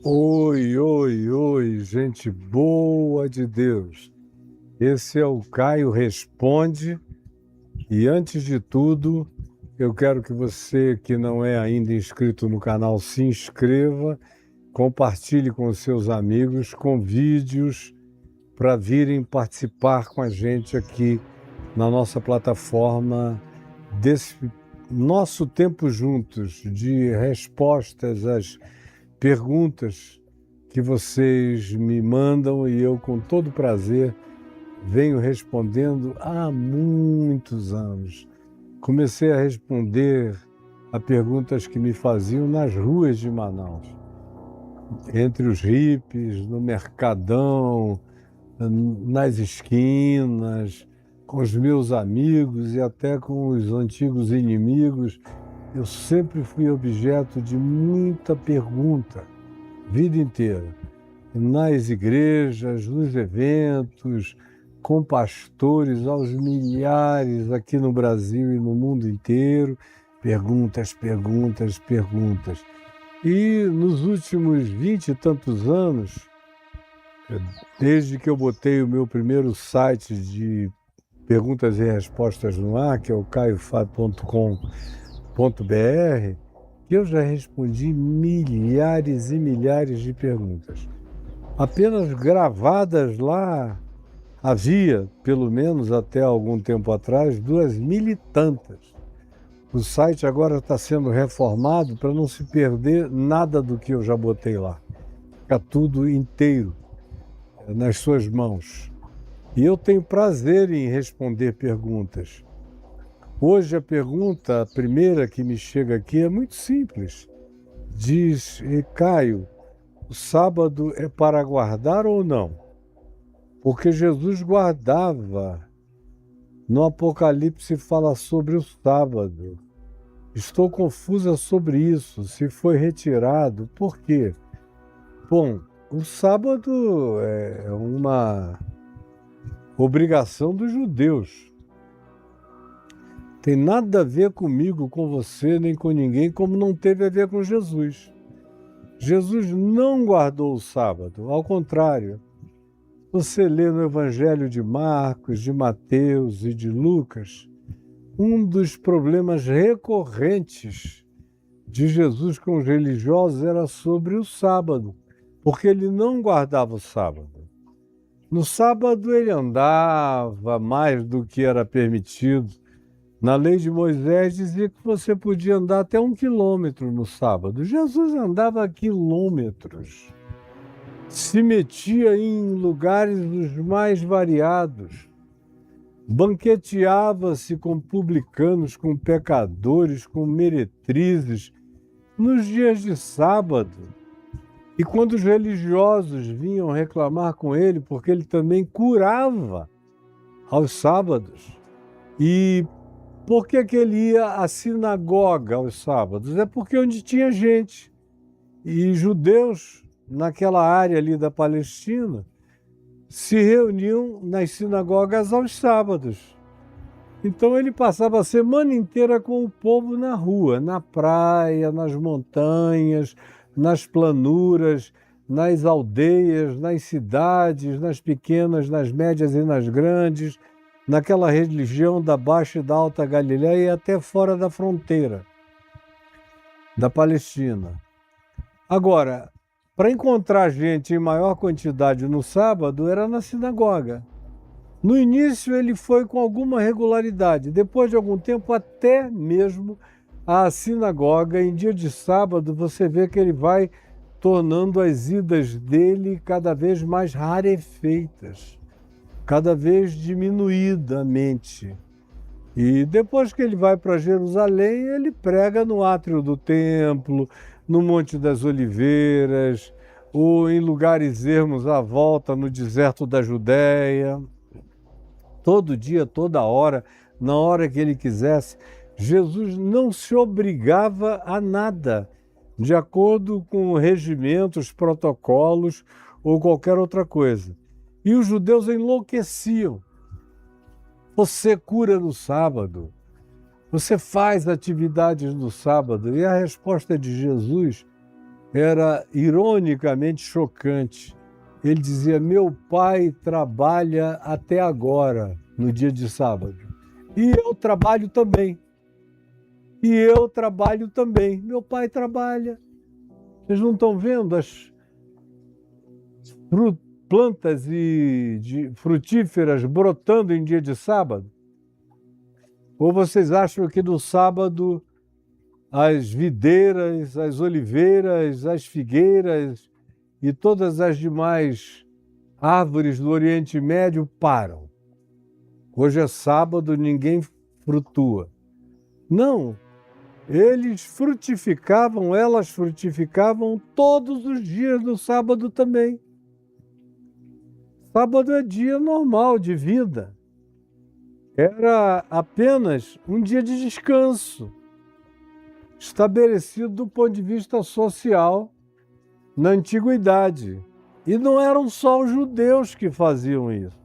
Oi, oi, oi, gente boa de Deus. Esse é o Caio Responde e antes de tudo, eu quero que você que não é ainda inscrito no canal se inscreva, compartilhe com os seus amigos com vídeos para virem participar com a gente aqui na nossa plataforma desse nosso tempo juntos de respostas às perguntas que vocês me mandam e eu, com todo prazer, venho respondendo há muitos anos. Comecei a responder a perguntas que me faziam nas ruas de Manaus, entre os hippies, no mercadão, nas esquinas, com os meus amigos e até com os antigos inimigos. Eu sempre fui objeto de muita pergunta, vida inteira, nas igrejas, nos eventos, com pastores aos milhares aqui no Brasil e no mundo inteiro, perguntas, perguntas, perguntas. E nos últimos 20 e tantos anos, desde que eu botei o meu primeiro site de perguntas e respostas no ar, que é o caiofado.com.br, eu já respondi milhares e milhares de perguntas. Apenas gravadas lá, havia, pelo menos até algum tempo atrás, 2.000 e tantas. O site agora está sendo reformado para não se perder nada do que eu já botei lá. Fica tudo inteiro nas suas mãos. E eu tenho prazer em responder perguntas. Hoje a pergunta, a primeira que me chega aqui é muito simples. Diz, Caio, o sábado é para guardar ou não? Porque Jesus guardava. No Apocalipse fala sobre o sábado. Estou confusa sobre isso, se foi retirado. Por quê? Bom, o sábado é uma obrigação dos judeus. Tem nada a ver comigo, com você, nem com ninguém, como não teve a ver com Jesus. Jesus não guardou o sábado, ao contrário. Você lê no Evangelho de Marcos, de Mateus e de Lucas, um dos problemas recorrentes de Jesus com os religiosos era sobre o sábado, porque ele não guardava o sábado. No sábado ele andava mais do que era permitido. Na lei de Moisés dizia que você podia andar até 1 quilômetro no sábado. Jesus andava quilômetros. Se metia em lugares os mais variados. Banqueteava-se com publicanos, com pecadores, com meretrizes, nos dias de sábado. E quando os religiosos vinham reclamar com ele, porque ele também curava aos sábados. E por que ele ia à sinagoga aos sábados? É porque onde tinha gente. E judeus, naquela área ali da Palestina, se reuniam nas sinagogas aos sábados. Então ele passava a semana inteira com o povo na rua, na praia, nas montanhas, nas planuras, nas aldeias, nas cidades, nas pequenas, nas médias e nas grandes, naquela região da Baixa e da Alta Galileia e até fora da fronteira da Palestina. Agora, para encontrar gente em maior quantidade no sábado, era na sinagoga. No início ele foi com alguma regularidade, depois de algum tempo até mesmo à sinagoga. Em dia de sábado você vê que ele vai tornando as idas dele cada vez mais rarefeitas, cada vez diminuidamente. E depois que ele vai para Jerusalém, ele prega no átrio do templo, no Monte das Oliveiras, ou em lugares ermos à volta no deserto da Judéia. Todo dia, toda hora, na hora que ele quisesse. Jesus não se obrigava a nada, de acordo com regimentos, protocolos ou qualquer outra coisa. E os judeus enlouqueciam. Você cura no sábado, você faz atividades no sábado. E a resposta de Jesus era ironicamente chocante. Ele dizia: meu pai trabalha até agora, no dia de sábado. E eu trabalho também. E eu trabalho também. Meu pai trabalha. Vocês não estão vendo as plantas frutíferas brotando em dia de sábado? Ou vocês acham que no sábado as videiras, as oliveiras, as figueiras e todas as demais árvores do Oriente Médio param? Hoje é sábado, ninguém frutua. Não, eles frutificavam, elas frutificavam todos os dias do sábado também. Sábado é dia normal de vida. Era apenas um dia de descanso, estabelecido do ponto de vista social na antiguidade. E não eram só os judeus que faziam isso.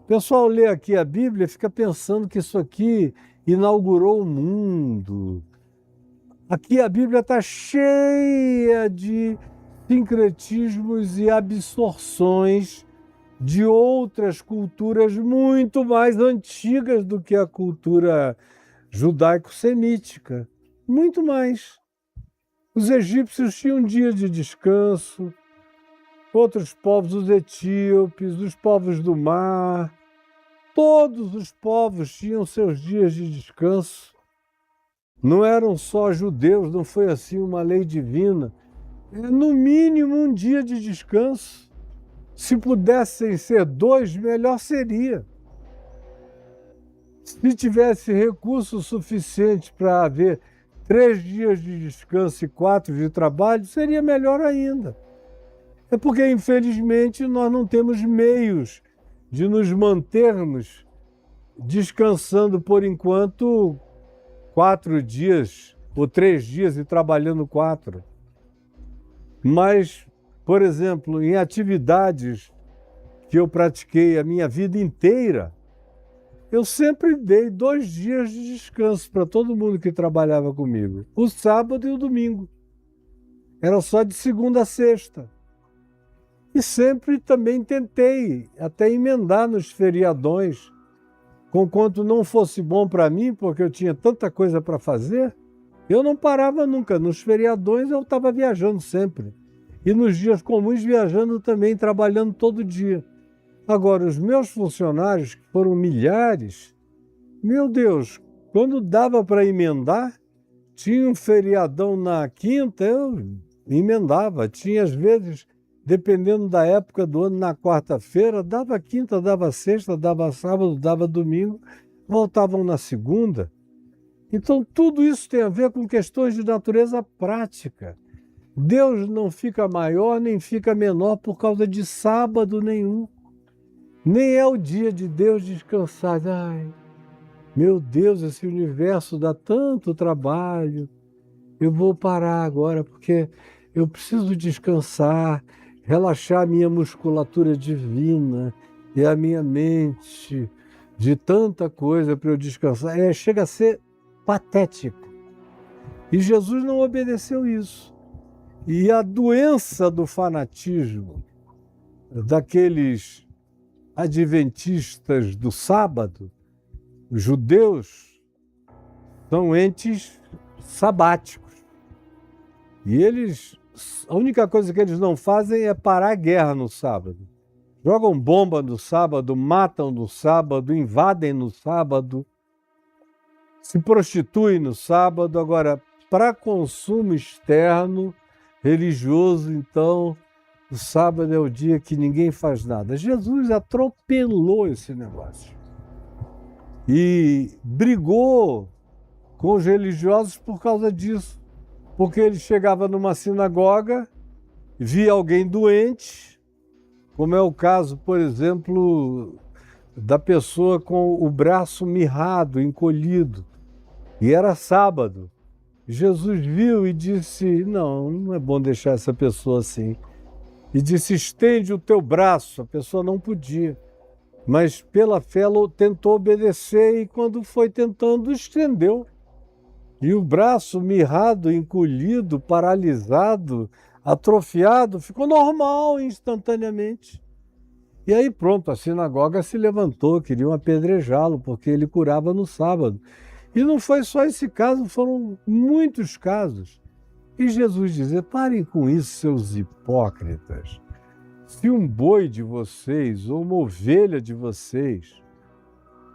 O pessoal lê aqui a Bíblia e fica pensando que isso aqui inaugurou o mundo. Aqui a Bíblia está cheia de sincretismos e absorções de outras culturas muito mais antigas do que a cultura judaico-semítica. Muito mais. Os egípcios tinham um dia de descanso, outros povos, os etíopes, os povos do mar, todos os povos tinham seus dias de descanso. Não eram só judeus, não foi assim uma lei divina. É no mínimo um dia de descanso. Se pudessem ser 2, melhor seria. Se tivesse recurso suficiente para haver 3 dias de descanso e 4 de trabalho, seria melhor ainda. É porque, infelizmente, nós não temos meios de nos mantermos descansando por enquanto 4 dias ou 3 dias e trabalhando 4. Mas, por exemplo, em atividades que eu pratiquei a minha vida inteira, eu sempre dei 2 dias de descanso para todo mundo que trabalhava comigo. O sábado e o domingo. Era só de segunda a sexta. E sempre também tentei até emendar nos feriadões, conquanto não fosse bom para mim, porque eu tinha tanta coisa para fazer, eu não parava nunca. Nos feriadões eu estava viajando sempre. E nos dias comuns viajando também, trabalhando todo dia. Agora, os meus funcionários, que foram milhares, meu Deus, quando dava para emendar, tinha um feriadão na quinta, eu emendava. Tinha, às vezes, dependendo da época do ano, na quarta-feira, dava quinta, dava sexta, dava sábado, dava domingo, voltavam na segunda. Então, tudo isso tem a ver com questões de natureza prática. Deus não fica maior nem fica menor por causa de sábado nenhum. Nem é o dia de Deus descansar. Ai, meu Deus, esse universo dá tanto trabalho. Eu vou parar agora porque eu preciso descansar, relaxar a minha musculatura divina e a minha mente de tanta coisa para eu descansar. Chega a ser patético. E Jesus não obedeceu isso. E a doença do fanatismo daqueles adventistas do sábado, os judeus, são entes sabáticos. E a única coisa que eles não fazem é parar a guerra no sábado. Jogam bomba no sábado, matam no sábado, invadem no sábado, se prostituem no sábado. Agora, para consumo externo, religioso, então, o sábado é o dia que ninguém faz nada. Jesus atropelou esse negócio e brigou com os religiosos por causa disso. Porque ele chegava numa sinagoga, via alguém doente, como é o caso, por exemplo, da pessoa com o braço mirrado, encolhido, e era sábado. Jesus viu e disse: não é bom deixar essa pessoa assim. E disse: estende o teu braço. A pessoa não podia, mas pela fé tentou obedecer, e quando foi tentando, estendeu. E o braço mirrado, encolhido, paralisado, atrofiado, ficou normal instantaneamente. E aí pronto, a sinagoga se levantou, queriam apedrejá-lo, porque ele curava no sábado. E não foi só esse caso, foram muitos casos. E Jesus dizia: parem com isso, seus hipócritas. Se um boi de vocês, ou uma ovelha de vocês,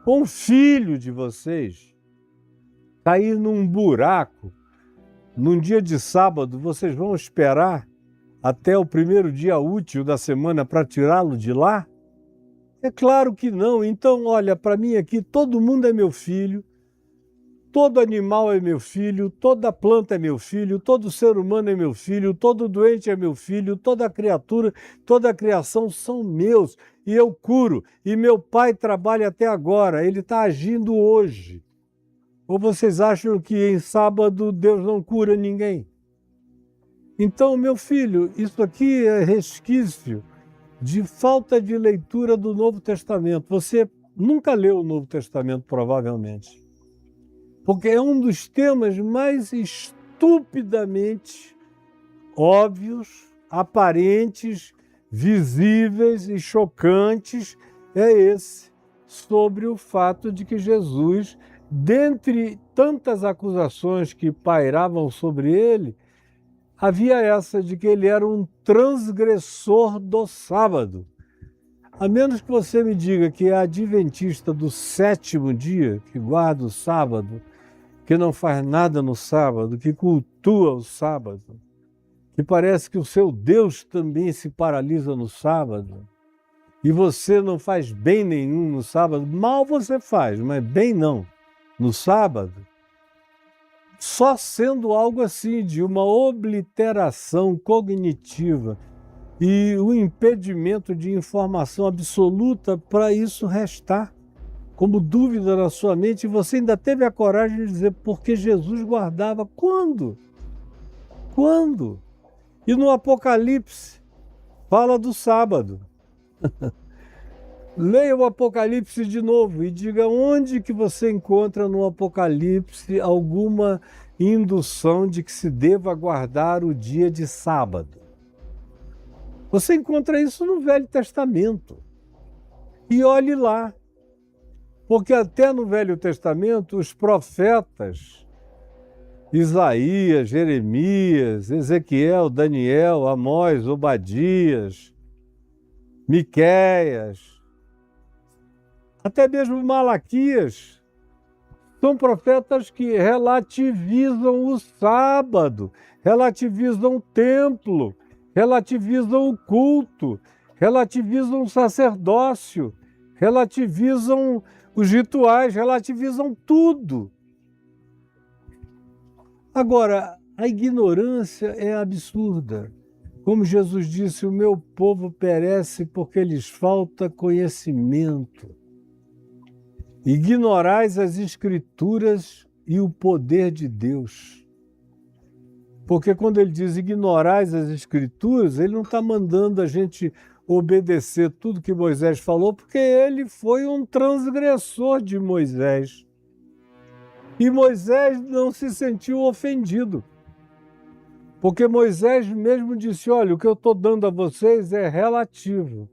ou um filho de vocês, cair num buraco, num dia de sábado, vocês vão esperar até o primeiro dia útil da semana para tirá-lo de lá? É claro que não. Então, olha, para mim aqui, todo mundo é meu filho, todo animal é meu filho, toda planta é meu filho, todo ser humano é meu filho, todo doente é meu filho, toda criatura, toda a criação são meus, e eu curo. E meu pai trabalha até agora, ele está agindo hoje. Ou vocês acham que em sábado Deus não cura ninguém? Então, meu filho, isso aqui é resquício de falta de leitura do Novo Testamento. Você nunca leu o Novo Testamento, provavelmente. Porque é um dos temas mais estupidamente óbvios, aparentes, visíveis e chocantes, é esse, sobre o fato de que Jesus, dentre tantas acusações que pairavam sobre ele, havia essa de que ele era um transgressor do sábado. A menos que você me diga que é adventista do sétimo dia, que guarda o sábado, que não faz nada no sábado, que cultua o sábado, que parece que o seu Deus também se paralisa no sábado, e você não faz bem nenhum no sábado, mal você faz, mas bem não, no sábado, só sendo algo assim, de uma obliteração cognitiva e o impedimento de informação absoluta para isso restar como dúvida na sua mente, e você ainda teve a coragem de dizer porque Jesus guardava. Quando? Quando? E no Apocalipse fala do sábado. Leia o Apocalipse de novo e diga onde que você encontra no Apocalipse alguma indução de que se deva guardar o dia de sábado. Você encontra isso no Velho Testamento. E olhe lá, porque até no Velho Testamento os profetas, Isaías, Jeremias, Ezequiel, Daniel, Amós, Obadias, Miqueias, até mesmo Malaquias, são profetas que relativizam o sábado, relativizam o templo, relativizam o culto, relativizam o sacerdócio, relativizam os rituais, relativizam tudo. Agora, a ignorância é absurda. Como Jesus disse, o meu povo perece porque lhes falta conhecimento. Ignorais as Escrituras e o poder de Deus. Porque quando ele diz ignorais as Escrituras, ele não está mandando a gente obedecer tudo que Moisés falou, porque ele foi um transgressor de Moisés. E Moisés não se sentiu ofendido. Porque Moisés mesmo disse, olha, o que eu estou dando a vocês é relativo.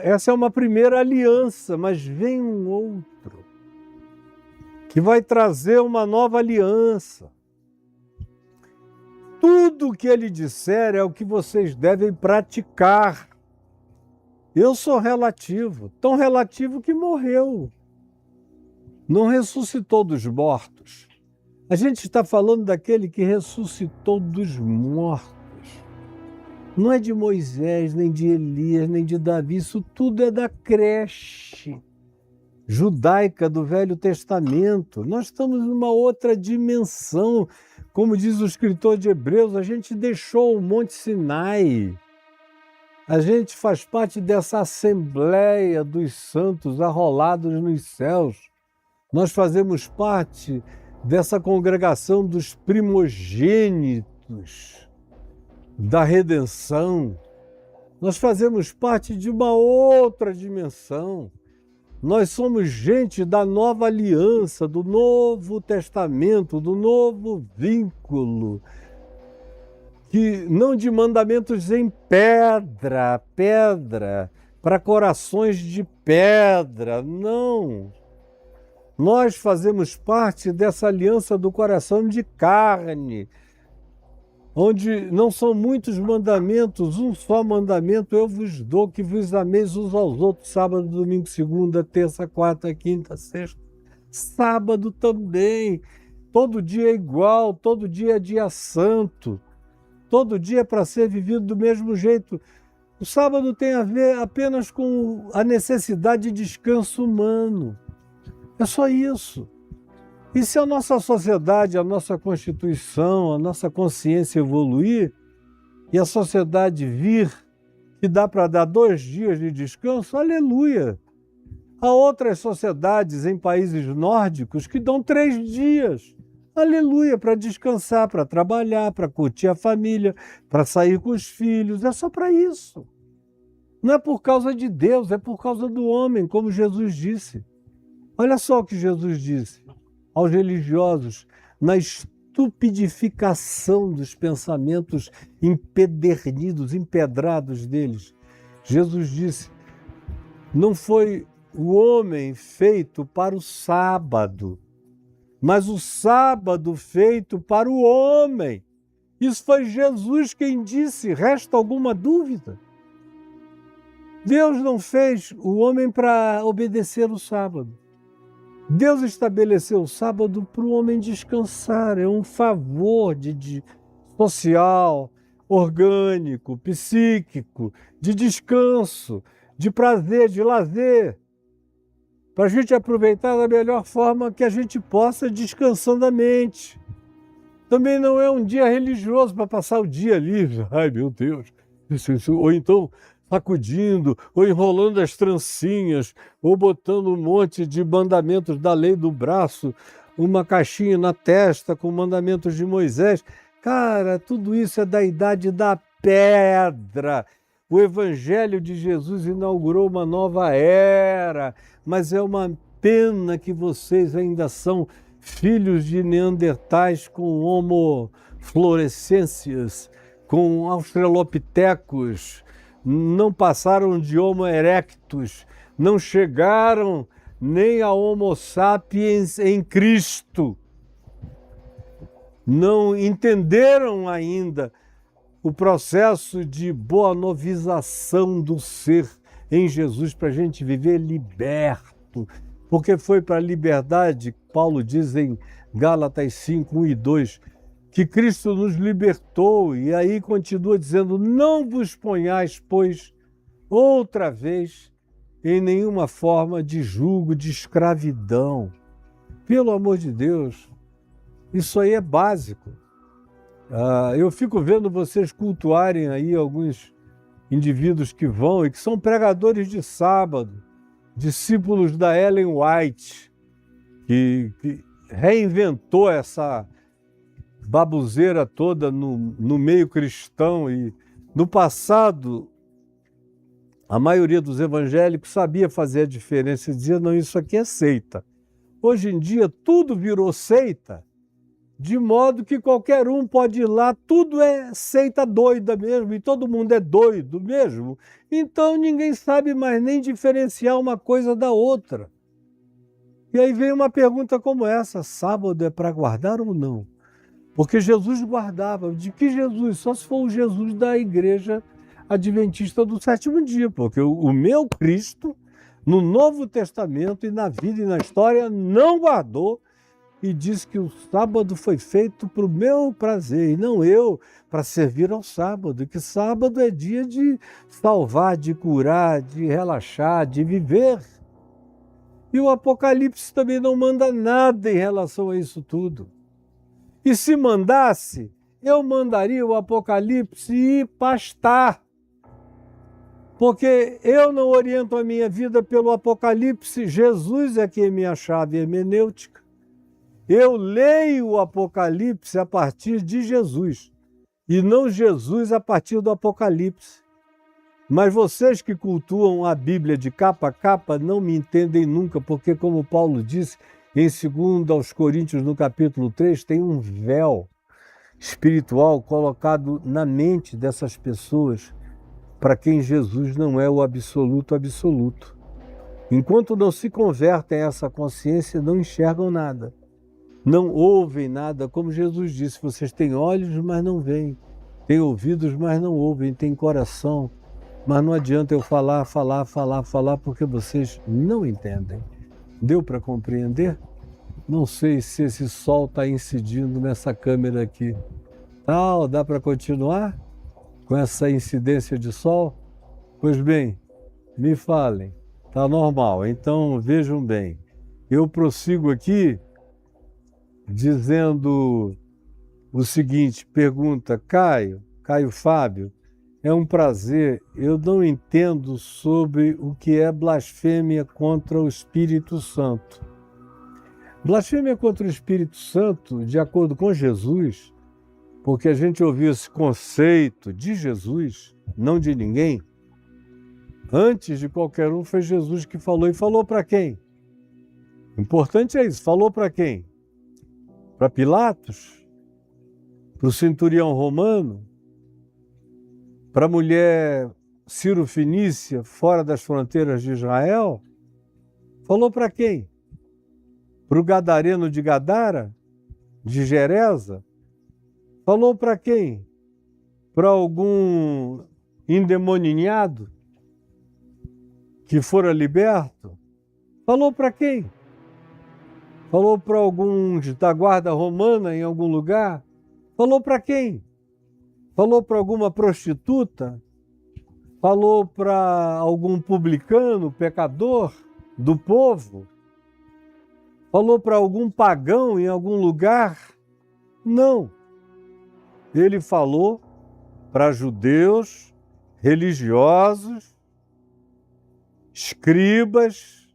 Essa é uma primeira aliança, mas vem um outro que vai trazer uma nova aliança. Tudo o que ele disser é o que vocês devem praticar. Eu sou relativo, tão relativo que morreu. Não ressuscitou dos mortos. A gente está falando daquele que ressuscitou dos mortos. Não é de Moisés, nem de Elias, nem de Davi, isso tudo é da creche judaica do Velho Testamento. Nós estamos numa outra dimensão. Como diz o escritor de Hebreus, a gente deixou o Monte Sinai. A gente faz parte dessa assembleia dos santos arrolados nos céus. Nós fazemos parte dessa congregação dos primogênitos da redenção. Nós fazemos parte de uma outra dimensão. Nós somos gente da nova aliança, do Novo Testamento, do novo vínculo, que não de mandamentos em pedra, para corações de pedra, não. Nós fazemos parte dessa aliança do coração de carne, onde não são muitos mandamentos, um só mandamento eu vos dou, que vos ameis uns aos outros, sábado, domingo, segunda, terça, quarta, quinta, sexta, sábado também. Todo dia é igual, todo dia é dia santo, todo dia é para ser vivido do mesmo jeito. O sábado tem a ver apenas com a necessidade de descanso humano. É só isso. E se a nossa sociedade, a nossa Constituição, a nossa consciência evoluir e a sociedade vir que dá para dar 2 dias de descanso, aleluia! Há outras sociedades em países nórdicos que dão 3 dias, aleluia, para descansar, para trabalhar, para curtir a família, para sair com os filhos, é só para isso. Não é por causa de Deus, é por causa do homem, como Jesus disse. Olha só o que Jesus disse aos religiosos, na estupidificação dos pensamentos empedernidos, empedrados deles. Jesus disse: não foi o homem feito para o sábado, mas o sábado feito para o homem. Isso foi Jesus quem disse, resta alguma dúvida? Deus não fez o homem para obedecer o sábado. Deus estabeleceu o sábado para o homem descansar, é um favor social, orgânico, psíquico, de descanso, de prazer, de lazer, para a gente aproveitar da melhor forma que a gente possa, descansando a mente. Também não é um dia religioso para passar o dia livre, ai meu Deus, ou então sacudindo, ou enrolando as trancinhas, ou botando um monte de mandamentos da lei do braço, uma caixinha na testa com mandamentos de Moisés. Cara, tudo isso é da idade da pedra. O Evangelho de Jesus inaugurou uma nova era, mas é uma pena que vocês ainda são filhos de neandertais com homo florescências, com australopitecos, não passaram de Homo erectus, não chegaram nem a Homo sapiens em Cristo. Não entenderam ainda o processo de boanovização do ser em Jesus para a gente viver liberto. Porque foi para a liberdade, Paulo diz em Gálatas 5, 1 e 2, que Cristo nos libertou, e aí continua dizendo: não vos ponhais, pois, outra vez, em nenhuma forma de jugo, de escravidão. Pelo amor de Deus, isso aí é básico. Eu fico vendo vocês cultuarem aí alguns indivíduos que vão e que são pregadores de sábado, discípulos da Ellen White, que reinventou essa babuzeira toda no meio cristão. E no passado a maioria dos evangélicos sabia fazer a diferença e dizia: não, isso aqui é seita. Hoje em dia tudo virou seita, de modo que qualquer um pode ir lá, tudo é seita doida mesmo, e todo mundo é doido mesmo, então ninguém sabe mais nem diferenciar uma coisa da outra. E aí vem uma pergunta como essa: sábado é para guardar ou não? Porque Jesus guardava. De que Jesus? Só se for o Jesus da igreja adventista do 7º dia, porque o meu Cristo, no Novo Testamento e na vida e na história, não guardou e diz que o sábado foi feito para o meu prazer e não eu para servir ao sábado, e que sábado é dia de salvar, de curar, de relaxar, de viver. E o Apocalipse também não manda nada em relação a isso tudo. E se mandasse, eu mandaria o Apocalipse ir pastar. Porque eu não oriento a minha vida pelo Apocalipse, Jesus é quem é minha chave hermenêutica. Eu leio o Apocalipse a partir de Jesus, e não Jesus a partir do Apocalipse. Mas vocês que cultuam a Bíblia de capa a capa não me entendem nunca, porque, como Paulo disse em 2 aos Coríntios, no capítulo 3, tem um véu espiritual colocado na mente dessas pessoas para quem Jesus não é o absoluto absoluto. Enquanto não se convertem a essa consciência, não enxergam nada, não ouvem nada. Como Jesus disse, vocês têm olhos, mas não veem, têm ouvidos, mas não ouvem, têm coração, mas não adianta eu falar, porque vocês não entendem. Deu para compreender? Não sei se esse sol está incidindo nessa câmera aqui. Dá para continuar com essa incidência de sol? Pois bem, me falem. Está normal, então vejam bem. Eu prossigo aqui dizendo o seguinte, pergunta Caio Fábio, é um prazer, eu não entendo sobre o que é blasfêmia contra o Espírito Santo. Blasfêmia contra o Espírito Santo, de acordo com Jesus, porque a gente ouviu esse conceito de Jesus, não de ninguém, antes de qualquer um foi Jesus que falou. E falou para quem? O importante é isso, falou para quem? Para Pilatos? Para o centurião romano? Para a mulher Ciro-Fenícia, fora das fronteiras de Israel? Falou para quem? Para o gadareno de Gadara? De Geresa? Falou para quem? Para algum endemoninhado que fora liberto? Falou para quem? Falou para alguns da guarda romana em algum lugar? Falou para quem? Falou para alguma prostituta? Falou para algum publicano, pecador do povo? Falou para algum pagão em algum lugar? Não. Ele falou para judeus, religiosos, escribas,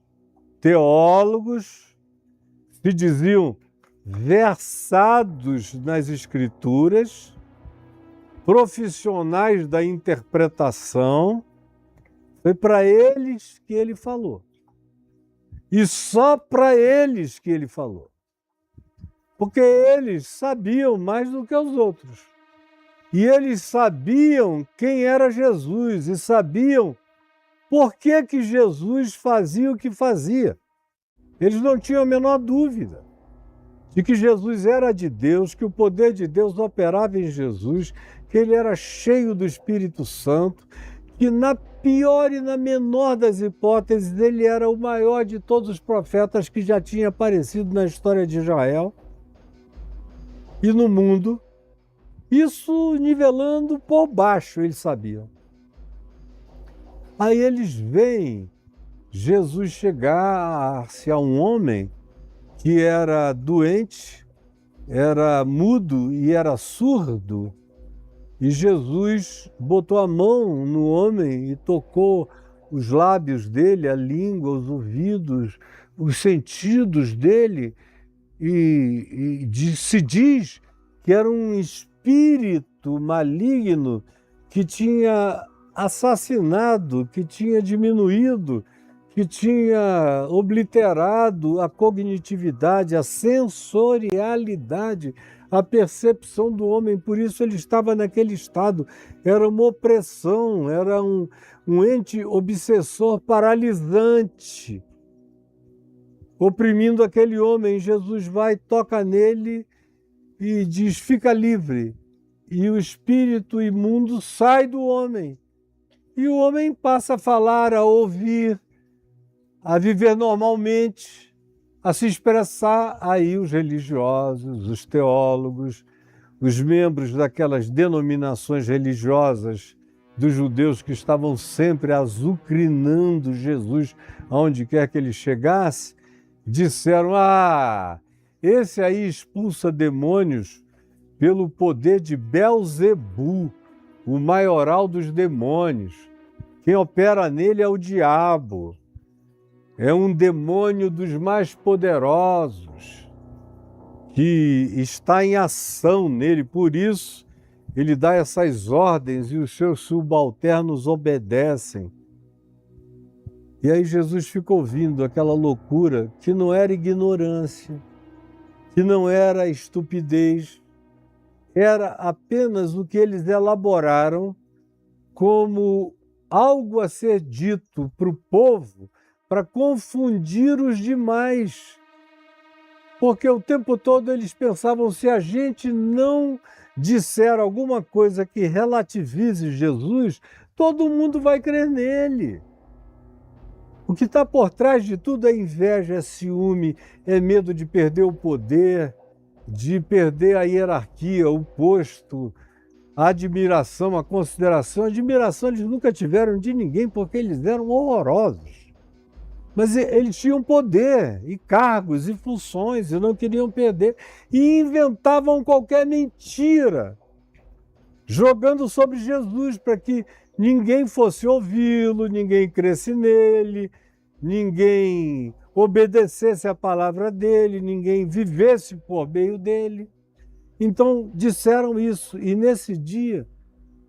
teólogos, se diziam versados nas Escrituras, profissionais da interpretação. Foi para eles que ele falou. E só para eles que ele falou. Porque eles sabiam mais do que os outros. E eles sabiam quem era Jesus e sabiam por que Jesus fazia o que fazia. Eles não tinham a menor dúvida de que Jesus era de Deus, que o poder de Deus operava em Jesus, que ele era cheio do Espírito Santo, que na pior e na menor das hipóteses ele era o maior de todos os profetas que já tinha aparecido na história de Israel e no mundo. Isso nivelando por baixo, eles sabiam. Aí eles veem Jesus chegar-se a um homem que era doente, era mudo e era surdo, e Jesus botou a mão no homem e tocou os lábios dele, a língua, os ouvidos, os sentidos dele, e se diz que era um espírito maligno que tinha assassinado, que tinha diminuído, que tinha obliterado a cognitividade, a sensorialidade, a percepção do homem. Por isso ele estava naquele estado. Era uma opressão, era um ente obsessor paralisante, oprimindo aquele homem. Jesus vai, toca nele e diz, fica livre. E o espírito imundo sai do homem. E o homem passa a falar, a ouvir, a viver normalmente, a se expressar. Aí os religiosos, os teólogos, os membros daquelas denominações religiosas dos judeus que estavam sempre azucrinando Jesus aonde quer que ele chegasse, disseram, esse aí expulsa demônios pelo poder de Belzebu, o maioral dos demônios. Quem opera nele é o diabo. É um demônio dos mais poderosos que está em ação nele. Por isso, Ele dá essas ordens e os seus subalternos obedecem. E aí Jesus fica ouvindo aquela loucura que não era ignorância, que não era estupidez, era apenas o que eles elaboraram como algo a ser dito para o povo para confundir os demais. Porque o tempo todo eles pensavam, se a gente não disser alguma coisa que relativize Jesus, todo mundo vai crer nele. O que está por trás de tudo é inveja, é ciúme, é medo de perder o poder, de perder a hierarquia, o posto, a admiração, a consideração. A admiração eles nunca tiveram de ninguém porque eles eram horrorosos. Mas eles tinham poder, e cargos, e funções, e não queriam perder. E inventavam qualquer mentira, jogando sobre Jesus para que ninguém fosse ouvi-lo, ninguém cresce nele, ninguém obedecesse a palavra dele, ninguém vivesse por meio dele. Então disseram isso, e nesse dia,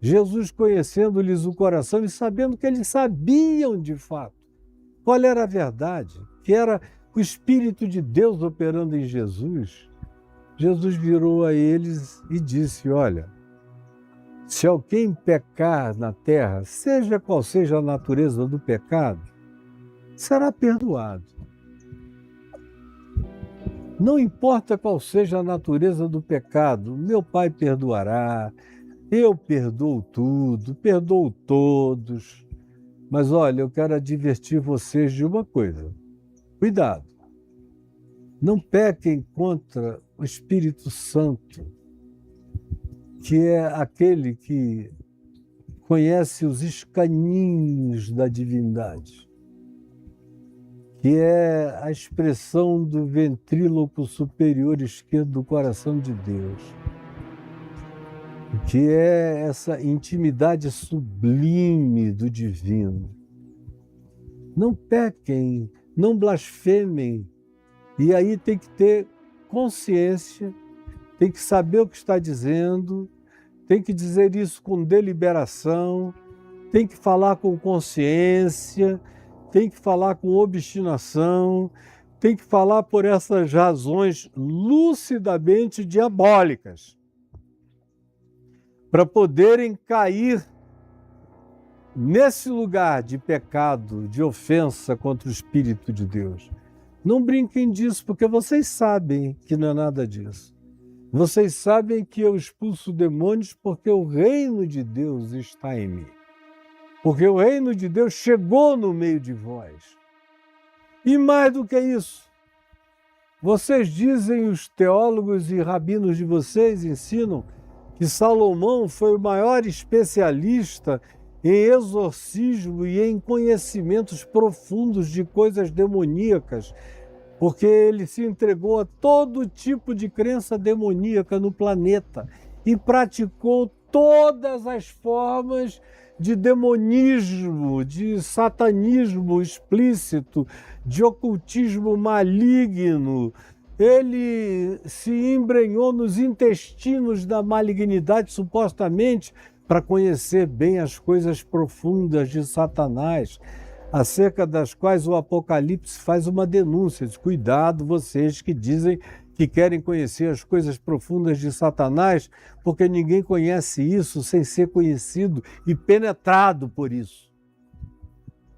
Jesus conhecendo-lhes o coração e sabendo que eles sabiam de fato qual era a verdade, que era o Espírito de Deus operando em Jesus, Jesus virou a eles e disse, olha, se alguém pecar na terra, seja qual seja a natureza do pecado, será perdoado. Não importa qual seja a natureza do pecado, meu Pai perdoará, eu perdoo tudo, perdoo todos. Mas olha, eu quero advertir vocês de uma coisa. Cuidado. Não pequem contra o Espírito Santo, que é aquele que conhece os escaninhos da divindade, que é a expressão do ventríloco superior esquerdo do coração de Deus, que é essa intimidade sublime do divino. Não pequem, não blasfemem, e aí tem que ter consciência, tem que saber o que está dizendo, tem que dizer isso com deliberação, tem que falar com consciência, tem que falar com obstinação, tem que falar por essas razões lucidamente diabólicas, para poderem cair nesse lugar de pecado, de ofensa contra o Espírito de Deus. Não brinquem disso, porque vocês sabem que não é nada disso. Vocês sabem que eu expulso demônios porque o reino de Deus está em mim. Porque o reino de Deus chegou no meio de vós. E mais do que isso, vocês dizem, os teólogos e rabinos de vocês ensinam, que Salomão foi o maior especialista em exorcismo e em conhecimentos profundos de coisas demoníacas, porque ele se entregou a todo tipo de crença demoníaca no planeta e praticou todas as formas de demonismo, de satanismo explícito, de ocultismo maligno. Ele se embrenhou nos intestinos da malignidade, supostamente, para conhecer bem as coisas profundas de Satanás, acerca das quais o Apocalipse faz uma denúncia. Diz, cuidado vocês que dizem que querem conhecer as coisas profundas de Satanás, porque ninguém conhece isso sem ser conhecido e penetrado por isso.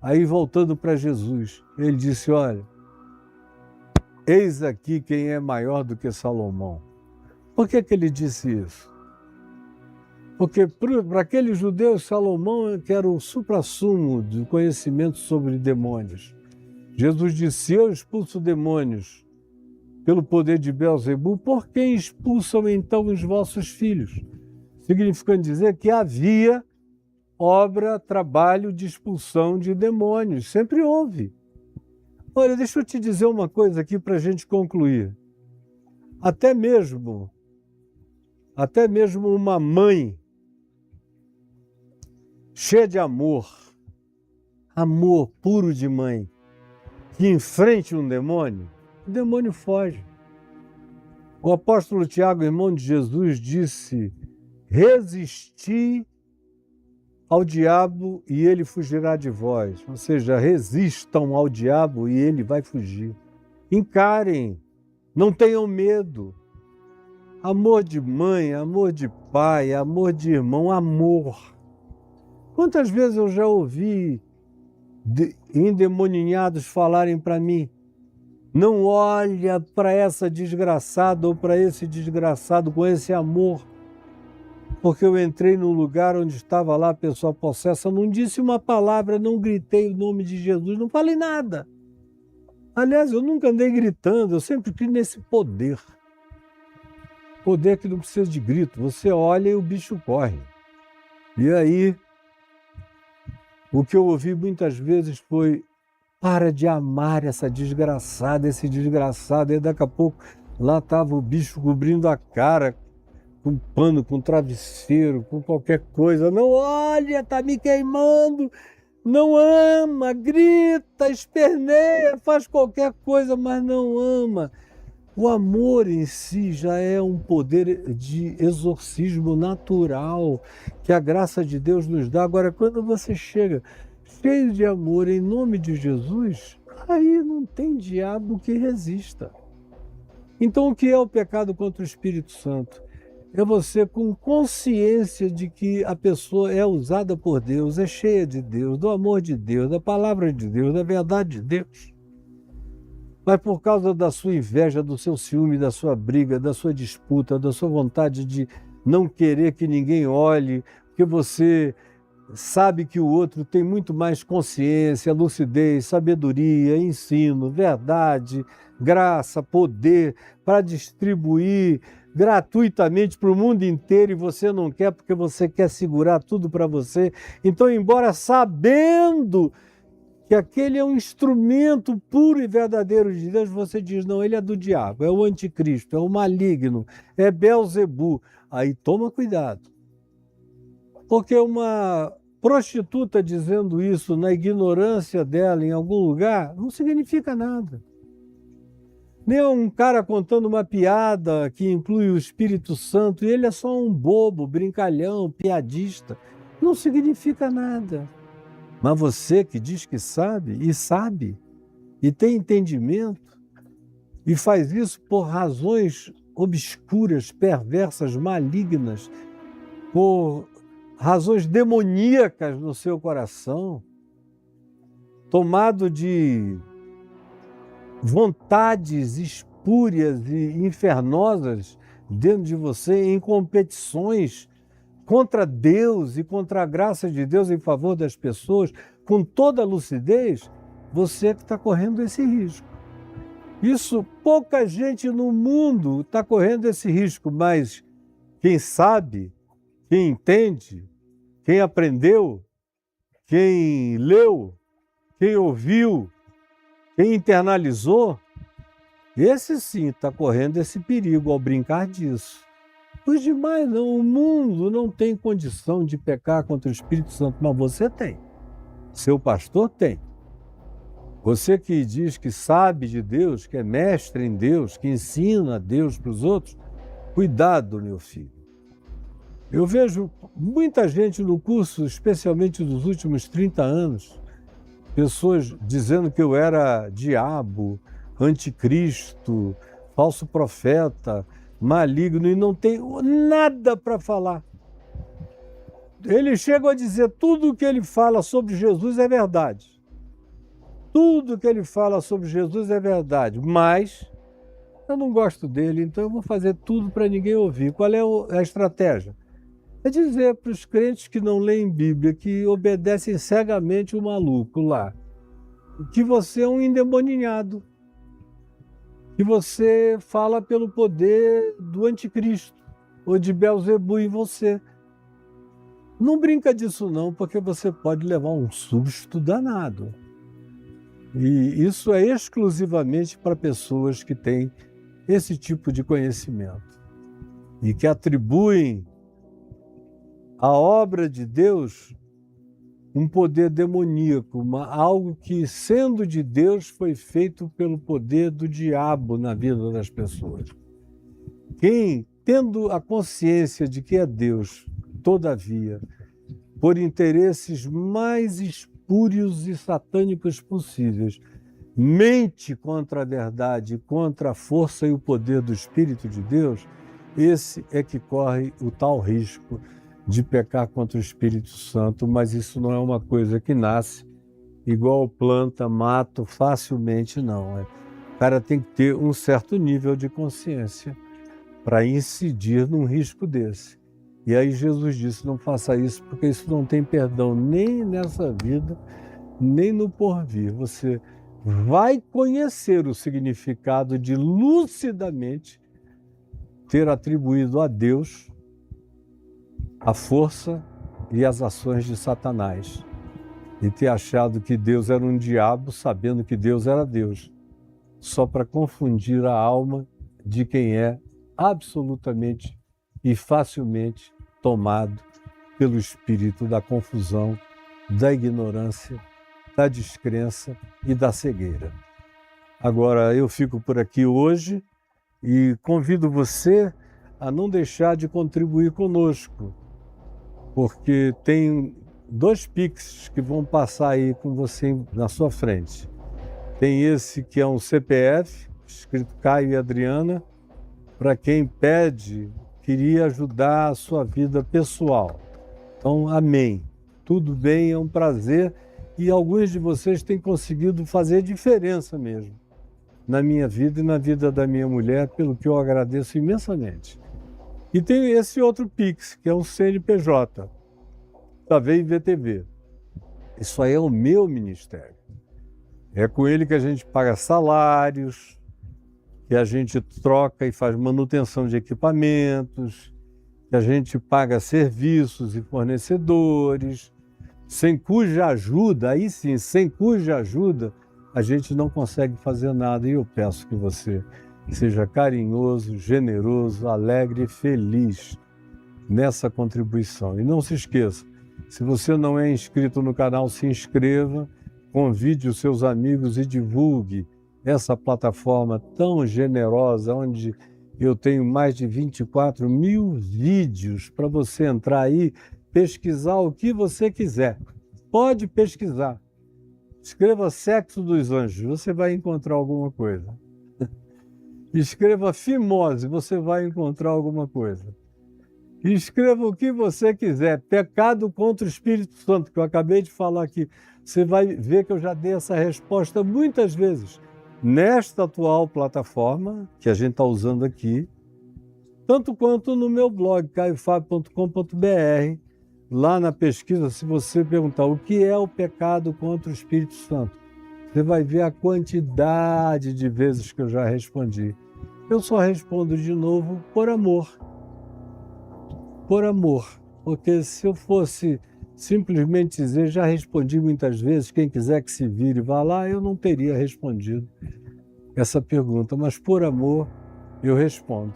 Aí, voltando para Jesus, ele disse, olha, eis aqui quem é maior do que Salomão. Por que ele disse isso? Porque para aqueles judeus, Salomão que era o suprassumo do conhecimento sobre demônios. Jesus disse, eu expulso demônios pelo poder de Beelzebul, por quem expulsam então os vossos filhos? Significando dizer que havia obra, trabalho de expulsão de demônios, sempre houve. Olha, deixa eu te dizer uma coisa aqui para a gente concluir. Até mesmo uma mãe cheia de amor puro de mãe, que enfrente um demônio, o demônio foge. O apóstolo Tiago, irmão de Jesus, disse, resisti ao diabo e ele fugirá de vós. Ou seja, resistam ao diabo e ele vai fugir. Encarem, não tenham medo. Amor de mãe, amor de pai, amor de irmão, amor. Quantas vezes eu já ouvi endemoninhados falarem para mim: não olha para essa desgraçada ou para esse desgraçado com esse amor, porque eu entrei num lugar onde estava lá a pessoa possessa, não disse uma palavra, não gritei o nome de Jesus, não falei nada. Aliás, eu nunca andei gritando, eu sempre tive nesse poder. Poder que não precisa de grito, você olha e o bicho corre. E aí, o que eu ouvi muitas vezes foi: para de amar essa desgraçada, esse desgraçado. E daqui a pouco lá estava o bicho cobrindo a cara, com pano, com travesseiro, com qualquer coisa. Não olha, está me queimando. Não ama, grita, esperneia, faz qualquer coisa, mas não ama. O amor em si já é um poder de exorcismo natural que a graça de Deus nos dá. Agora, quando você chega cheio de amor em nome de Jesus, aí não tem diabo que resista. Então, o que é o pecado contra o Espírito Santo? É você com consciência de que a pessoa é usada por Deus, é cheia de Deus, do amor de Deus, da palavra de Deus, da verdade de Deus. Mas por causa da sua inveja, do seu ciúme, da sua briga, da sua disputa, da sua vontade de não querer que ninguém olhe, porque você sabe que o outro tem muito mais consciência, lucidez, sabedoria, ensino, verdade, graça, poder para distribuir gratuitamente para o mundo inteiro e você não quer porque você quer segurar tudo para você. Então, embora sabendo que aquele é um instrumento puro e verdadeiro de Deus, você diz: não, ele é do diabo, é o anticristo, é o maligno, é Belzebu. Aí toma cuidado. Porque uma prostituta dizendo isso na ignorância dela em algum lugar não significa nada. Nem um cara contando uma piada que inclui o Espírito Santo e ele é só um bobo, brincalhão, piadista. Não significa nada. Mas você que diz que sabe, e tem entendimento, e faz isso por razões obscuras, perversas, malignas, por razões demoníacas no seu coração, tomado de vontades espúrias e infernosas dentro de você, em competições contra Deus e contra a graça de Deus em favor das pessoas, com toda a lucidez, você que está correndo esse risco. Isso, pouca gente no mundo está correndo esse risco, mas quem sabe, quem entende, quem aprendeu, quem leu, quem ouviu, quem internalizou, esse sim está correndo esse perigo ao brincar disso. Os demais não, o mundo não tem condição de pecar contra o Espírito Santo, mas você tem. Seu pastor tem. Você que diz que sabe de Deus, que é mestre em Deus, que ensina a Deus para os outros, cuidado, meu filho. Eu vejo muita gente no curso, especialmente nos últimos 30 anos, pessoas dizendo que eu era diabo, anticristo, falso profeta, maligno, e não tenho nada para falar. Ele chega a dizer tudo o que ele fala sobre Jesus é verdade. Tudo que ele fala sobre Jesus é verdade, mas eu não gosto dele, então eu vou fazer tudo para ninguém ouvir. Qual é a estratégia? É dizer para os crentes que não leem Bíblia, que obedecem cegamente o maluco lá, que você é um endemoninhado, que você fala pelo poder do anticristo ou de Belzebu em você. Não brinca disso não, porque você pode levar um susto danado. E isso é exclusivamente para pessoas que têm esse tipo de conhecimento e que atribuem à obra de Deus um poder demoníaco, algo que, sendo de Deus, foi feito pelo poder do diabo na vida das pessoas. Quem tendo a consciência de que é Deus, todavia, por interesses mais espúrios e satânicos possíveis, mente contra a verdade, contra a força e o poder do Espírito de Deus, esse é que corre o tal risco de pecar contra o Espírito Santo, mas isso não é uma coisa que nasce igual planta, mato, facilmente não. O cara tem que ter um certo nível de consciência para incidir num risco desse. E aí Jesus disse, não faça isso, porque isso não tem perdão nem nessa vida, nem no porvir. Você vai conhecer o significado de lucidamente ter atribuído a Deus a força e as ações de Satanás. E ter achado que Deus era um diabo, sabendo que Deus era Deus, só para confundir a alma de quem é absolutamente e facilmente tomado pelo espírito da confusão, da ignorância, da descrença e da cegueira. Agora, eu fico por aqui hoje e convido você a não deixar de contribuir conosco, porque tem 2 Pix que vão passar aí com você na sua frente. Tem esse que é um CPF, escrito Caio e Adriana, para quem pede, queria ajudar a sua vida pessoal. Então, amém. Tudo bem, é um prazer. E alguns de vocês têm conseguido fazer diferença mesmo na minha vida e na vida da minha mulher, pelo que eu agradeço imensamente. E tem esse outro Pix, que é um CNPJ, da VTV. Isso aí é o meu ministério. É com ele que a gente paga salários, que a gente troca e faz manutenção de equipamentos, que a gente paga serviços e fornecedores, sem cuja ajuda, aí sim, sem cuja ajuda, a gente não consegue fazer nada. E eu peço que você seja carinhoso, generoso, alegre e feliz nessa contribuição. E não se esqueça, se você não é inscrito no canal, se inscreva, convide os seus amigos e divulgue essa plataforma tão generosa, onde eu tenho mais de 24 mil vídeos para você entrar aí, pesquisar o que você quiser. Pode pesquisar. Escreva Sexo dos Anjos, você vai encontrar alguma coisa. Escreva fimose, você vai encontrar alguma coisa. Escreva o que você quiser, pecado contra o Espírito Santo, que eu acabei de falar aqui. Você vai ver que eu já dei essa resposta muitas vezes nesta atual plataforma que a gente está usando aqui, tanto quanto no meu blog, caiofabio.com.br. Lá na pesquisa, se você perguntar o que é o pecado contra o Espírito Santo, você vai ver a quantidade de vezes que eu já respondi. Eu só respondo de novo por amor. Por amor. Porque se eu fosse simplesmente dizer, já respondi muitas vezes, quem quiser que se vire, vá lá, eu não teria respondido essa pergunta. Mas por amor, eu respondo.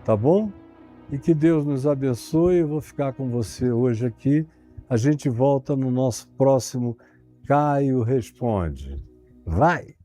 Tá bom? E que Deus nos abençoe. Eu vou ficar com você hoje aqui. A gente volta no nosso próximo Caio Responde. Vai!